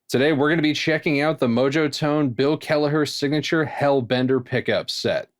Today, we're going to be checking out the Mojotone Bill Kelliher signature Hellbender Pickups set.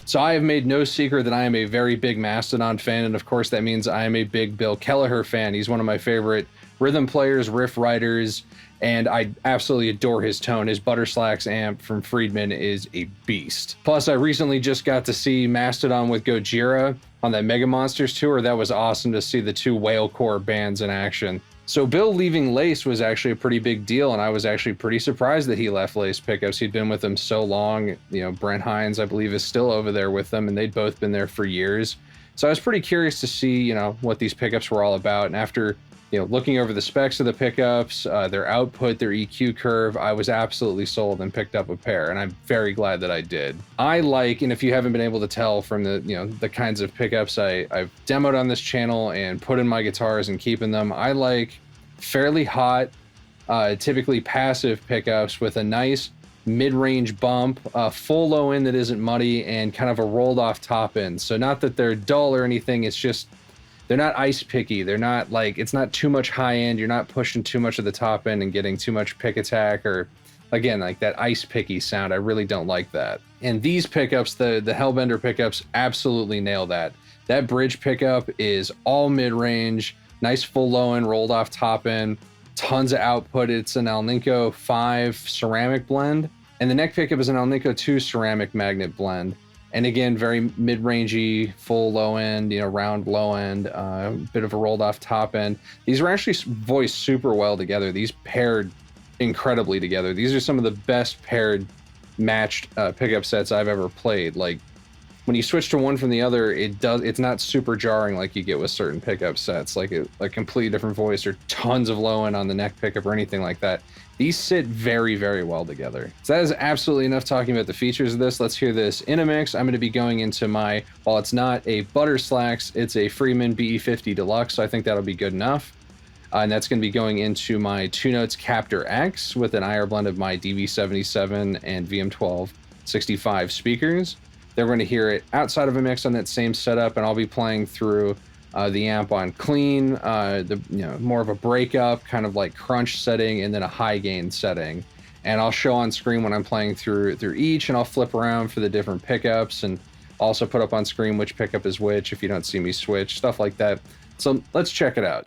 So I have made no secret that I am a very big Mastodon fan, and of course that means I am a big Bill Kelliher fan. He's one of my favorite rhythm players, riff writers, and I absolutely adore his tone. His Butterslacks amp from Friedman is a beast. Plus, I recently just got to see Mastodon with Gojira on that Mega Monsters tour. That was awesome to see the two whalecore bands in action. So Bill leaving Lace was actually a pretty big deal, and I was actually pretty surprised that he left Lace Pickups. He'd been with them so long. You know, Brent Hines, I believe, is still over there with them, and they'd both been there for years. So I was pretty curious to see, you know, what these pickups were all about. And after, you know, looking over the specs of the pickups, their output, their EQ curve, I was absolutely sold and picked up a pair, and I'm very glad that I did. I like, and if you haven't been able to tell from the, you know, the kinds of pickups I've demoed on this channel and put in my guitars and keeping them, I like fairly hot, typically passive pickups with a nice mid-range bump, full low end that isn't muddy, and kind of a rolled off top end. So not that they're dull or anything, it's just they're not ice picky. They're not like, it's not too much high end. You're not pushing too much of the top end and getting too much pick attack, or again, like that ice picky sound. I really don't like that. And these pickups, the Hellbender pickups, absolutely nail that. That bridge pickup is all mid-range, nice full low end, rolled off top end, tons of output. It's an Alnico 5 ceramic blend, and the neck pickup is an Alnico 2 ceramic magnet blend. And again, very mid-rangey, full low end, you know, round low end, bit of a rolled off top end. These were actually voiced super well together. These paired incredibly together. These are some of the best paired matched pickup sets I've ever played. Like, when you switch to one from the other, it's not super jarring like you get with certain pickup sets, like a completely different voice or tons of low end on the neck pickup or anything like that. These sit very, very well together. So that is absolutely enough talking about the features of this. Let's hear this in a mix. I'm going to be going into my, while it's not a Butterslacks, it's a Friedman BE50 Deluxe, so I think that'll be good enough. And that's going to be going into my Two Notes Captor X with an IR blend of my DV77 and VM12 65 speakers. They're going to hear it outside of a mix on that same setup, and I'll be playing through the amp on clean, more of a breakup, kind of like crunch setting, and then a high gain setting. And I'll show on screen when I'm playing through each, and I'll flip around for the different pickups, and also put up on screen which pickup is which if you don't see me switch, stuff like that. So let's check it out.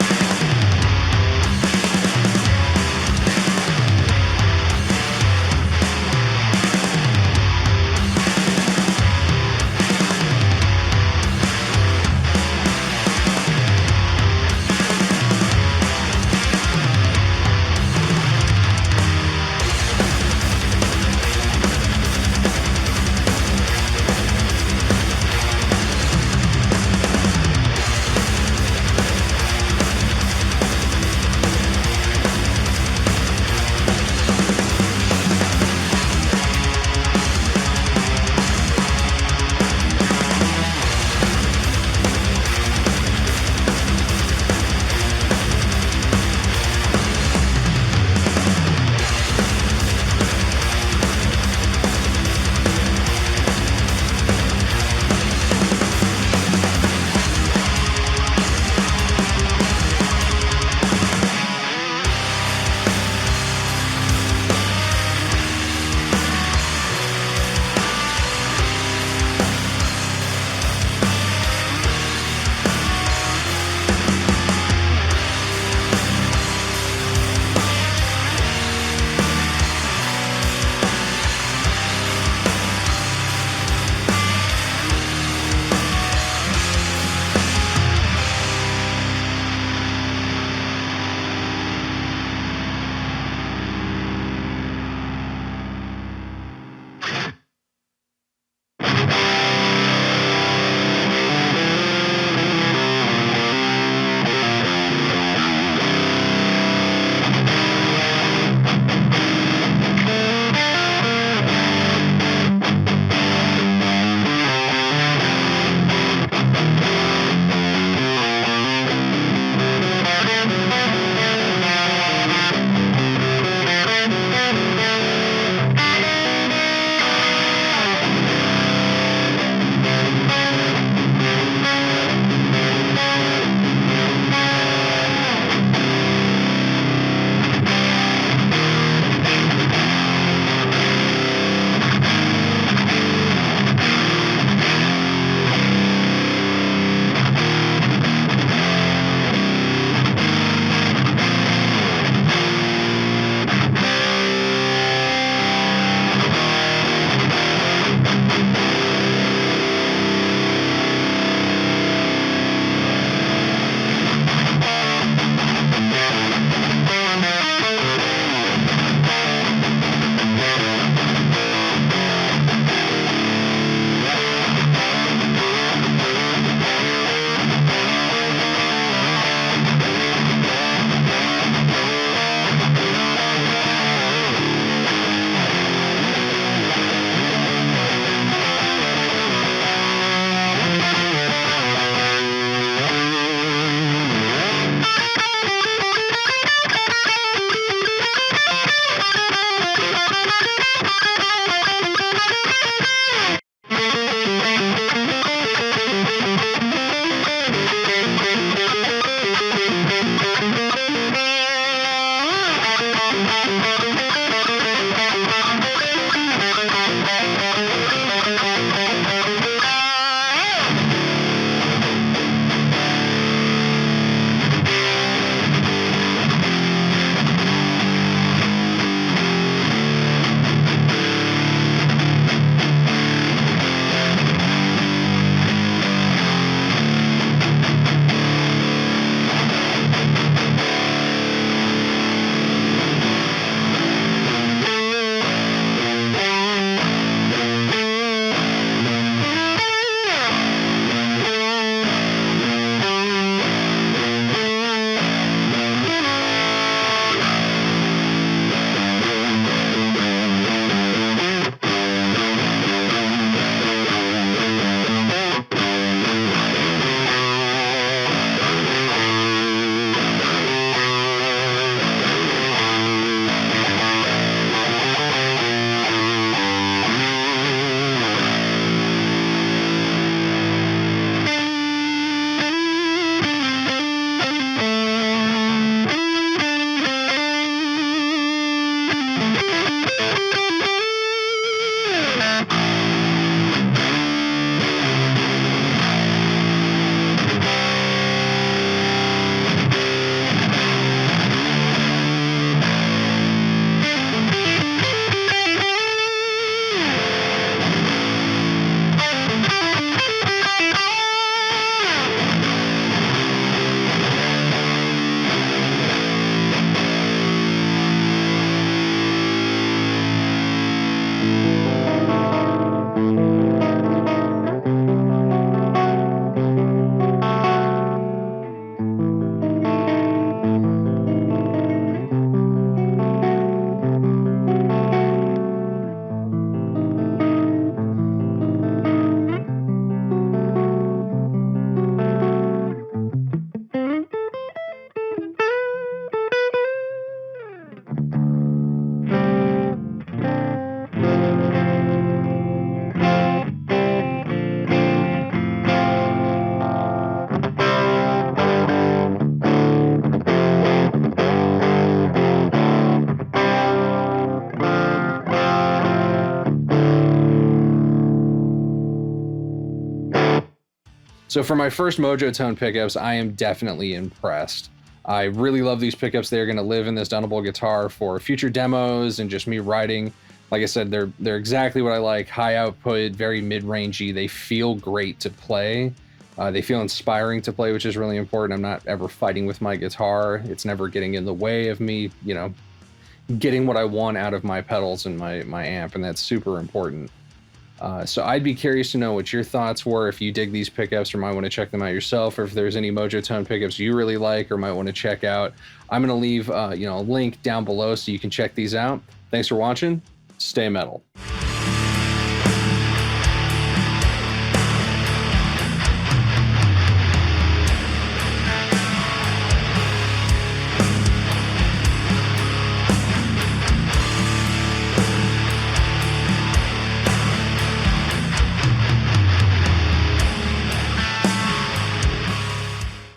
So for my first Mojotone pickups, I am definitely impressed. I really love these pickups. They're going to live in this Dunable guitar for future demos and just me writing. Like I said, they're exactly what I like. High output, very mid-rangey. They feel great to play. They feel inspiring to play, which is really important. I'm not ever fighting with my guitar. It's never getting in the way of me, getting what I want out of my pedals and my amp, and that's super important. So I'd be curious to know what your thoughts were, if you dig these pickups or might want to check them out yourself, or if there's any Mojotone pickups you really like or might want to check out. I'm going to leave a link down below so you can check these out. Thanks for watching. Stay metal.